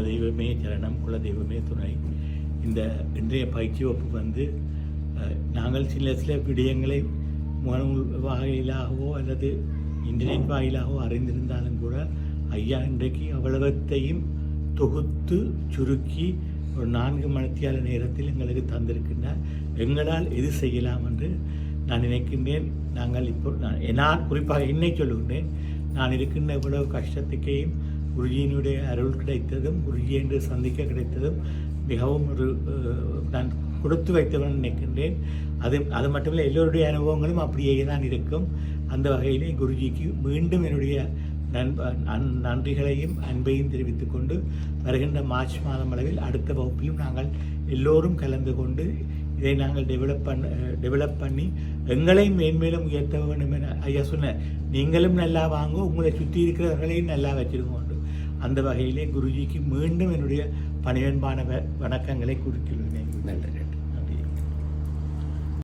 குலதெய்வமே சரணம், குலதெய்வமே துணை. இந்த இன்றைய பயிற்சி வகுப்பு நாங்கள் சில விடயங்களை முகநூல் வாயிலாகவோ அல்லது இன்டர்நெட் வாயிலாகவோ அறிந்திருந்தாலும் கூட ஐயா இன்றைக்கு அவ்வளவத்தையும் தொகுத்து சுருக்கி ஒரு 4 மணித்தியால நேரத்தில் எங்களுக்கு தந்திருக்கின்றார். எங்களால் எது செய்யலாம் என்று நான் நினைக்கின்றேன். நாங்கள் இப்போ நான் குறிப்பாக என்னை சொல்லுகின்றேன். நான் இருக்கின்ற இவ்வளவு கஷ்டத்துக்கையும் குருஜியினுடைய அருள் கிடைத்ததும், குருஜி என்று சந்திக்க கிடைத்ததும் மிகவும் நான் கொடுத்து வைத்தவன் நினைக்கின்றேன். அது மட்டுமில்லை, எல்லோருடைய அனுபவங்களும் அப்படியே தான் இருக்கும். அந்த வகையிலே குருஜிக்கு மீண்டும் என்னுடைய நன்றிகளையும் அன்பையும் தெரிவித்துக் கொண்டு வருகின்ற மார்ச் மாதம் அளவில் அடுத்த வகுப்பிலும் நாங்கள் எல்லோரும் கலந்து கொண்டு இதை நாங்கள் டெவலப் பண்ணி எங்களையும் மேன்மேலும் உயர்த்த வேண்டும் என ஐயா சொன்ன. நீங்களும் நல்லா வாங்க, உங்களை சுற்றி இருக்கிறவர்களையும் நல்லா வச்சிருக்கோண்டு. அந்த வகையிலே குருஜிக்கு மீண்டும் என்னுடைய பணிவன்பான வணக்கங்களை குறித்துள்ளேன். நன்றி.